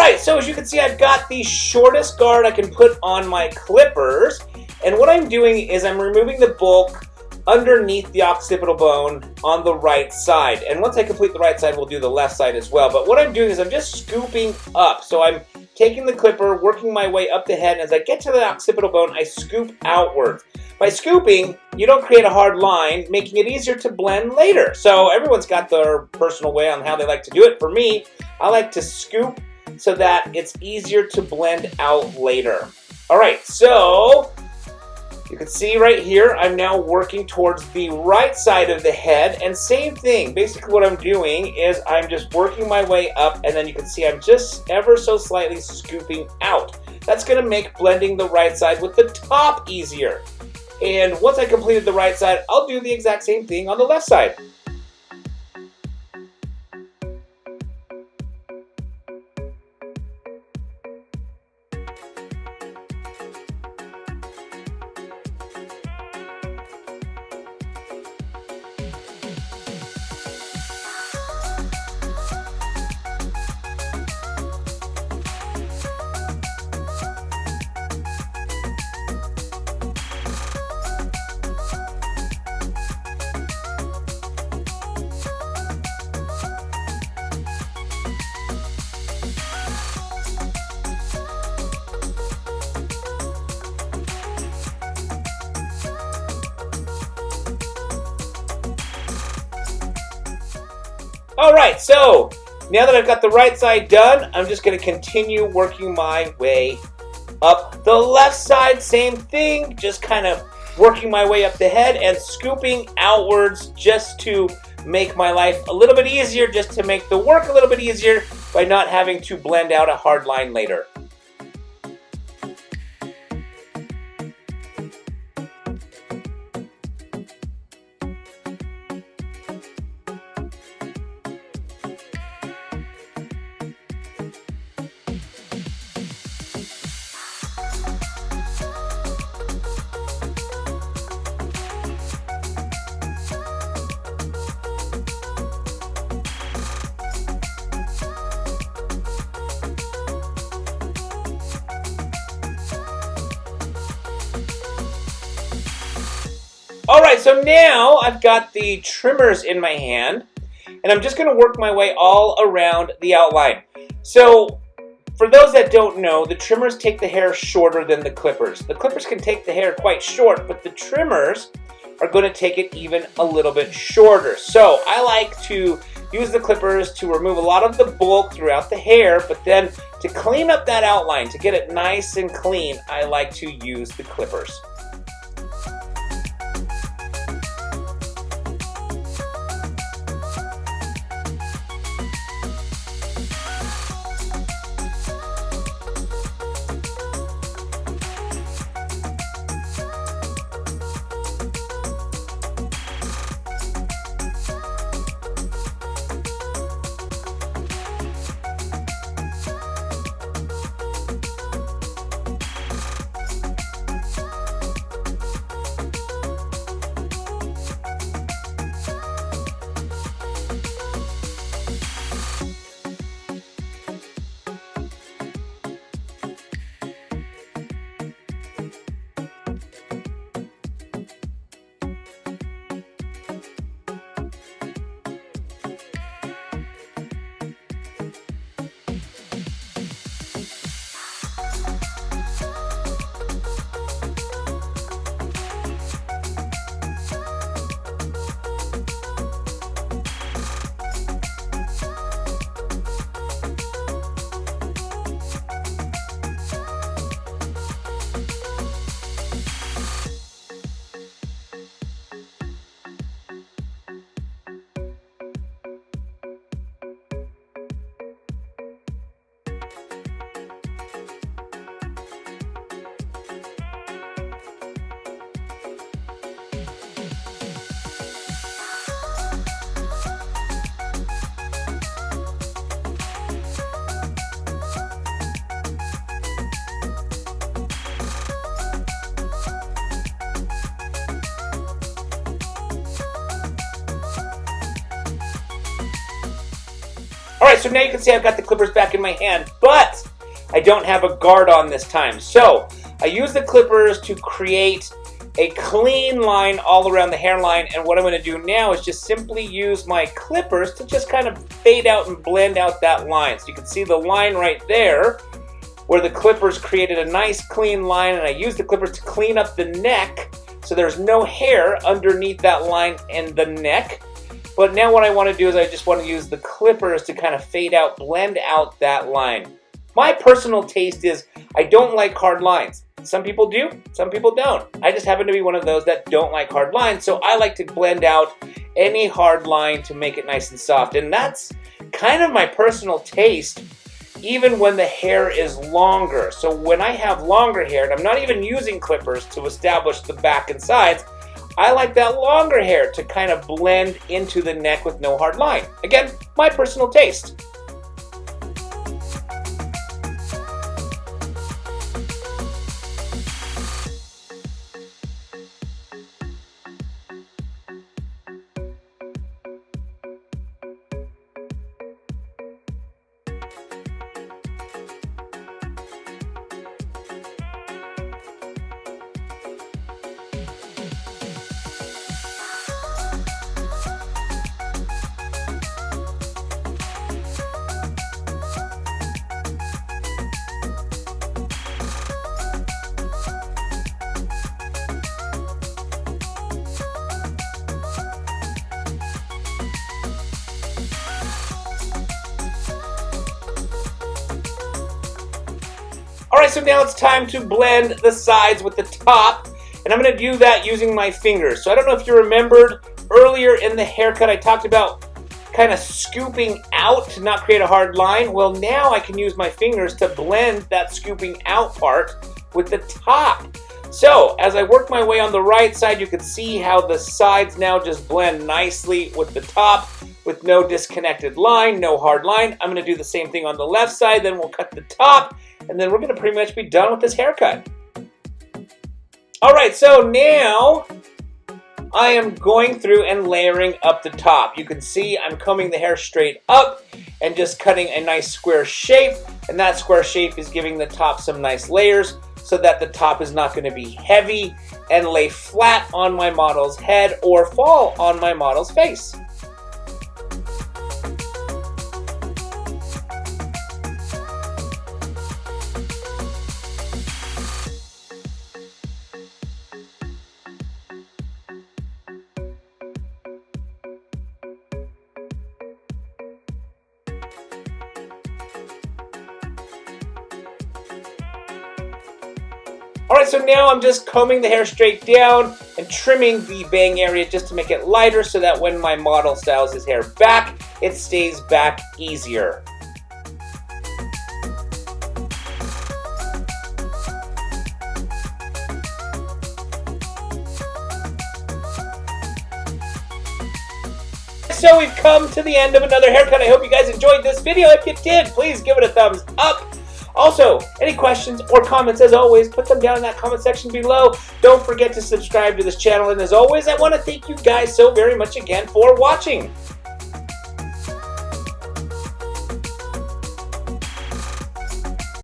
Alright, so as you can see, I've got the shortest guard I can put on my clippers. And what I'm doing is I'm removing the bulk underneath the occipital bone on the right side. And once I complete the right side, we'll do the left side as well. But what I'm doing is I'm just scooping up. So I'm taking the clipper, working my way up the head, and as I get to the occipital bone, I scoop outwards. By scooping, you don't create a hard line, making it easier to blend later. So everyone's got their personal way on how they like to do it. For me, I like to scoop so that it's easier to blend out later. All right, so you can see right here, I'm now working towards the right side of the head, and same thing. Basically what I'm doing is I'm just working my way up, and then you can see I'm just ever so slightly scooping out. That's gonna make blending the right side with the top easier. And once I completed the right side, I'll do the exact same thing on the left side. Alright, so now that I've got the right side done, I'm just going to continue working my way up the left side. Same thing, just kind of working my way up the head and scooping outwards just to make my life a little bit easier, just to make the work a little bit easier by not having to blend out a hard line later. Alright, so now I've got the trimmers in my hand, and I'm just going to work my way all around the outline. So, for those that don't know, the trimmers take the hair shorter than the clippers. The clippers can take the hair quite short, but the trimmers are going to take it even a little bit shorter. So, I like to use the clippers to remove a lot of the bulk throughout the hair, but then to clean up that outline, to get it nice and clean, I like to use the clippers. Alright, so now you can see I've got the clippers back in my hand, but I don't have a guard on this time. So I use the clippers to create a clean line all around the hairline, and what I'm going to do now is just simply use my clippers to just kind of fade out and blend out that line. So you can see the line right there where the clippers created a nice clean line, and I used the clippers to clean up the neck so there's no hair underneath that line and the neck. But now what I want to do is I just want to use the clippers to kind of fade out, blend out that line. My personal taste is I don't like hard lines. Some people do, some people don't. I just happen to be one of those that don't like hard lines, so I like to blend out any hard line to make it nice and soft. And that's kind of my personal taste, even when the hair is longer. So when I have longer hair, and I'm not even using clippers to establish the back and sides, I like that longer hair to kind of blend into the neck with no hard line. Again, my personal taste. Alright, so now it's time to blend the sides with the top, and I'm going to do that using my fingers. So I don't know if you remembered earlier in the haircut I talked about kind of scooping out to not create a hard line. Well, now I can use my fingers to blend that scooping out part with the top. So as I work my way on the right side, you can see how the sides now just blend nicely with the top with no disconnected line, no hard line. I'm going to do the same thing on the left side, then we'll cut the top, and then we're going to pretty much be done with this haircut. Alright, so now I am going through and layering up the top. You can see I'm combing the hair straight up and just cutting a nice square shape, and that square shape is giving the top some nice layers so that the top is not going to be heavy and lay flat on my model's head or fall on my model's face. Alright, so now I'm just combing the hair straight down and trimming the bang area just to make it lighter so that when my model styles his hair back, it stays back easier. So we've come to the end of another haircut. I hope you guys enjoyed this video. If you did, please give it a thumbs up. Also, any questions or comments, as always, put them down in that comment section below. Don't forget to subscribe to this channel. And as always, I want to thank you guys so very much again for watching.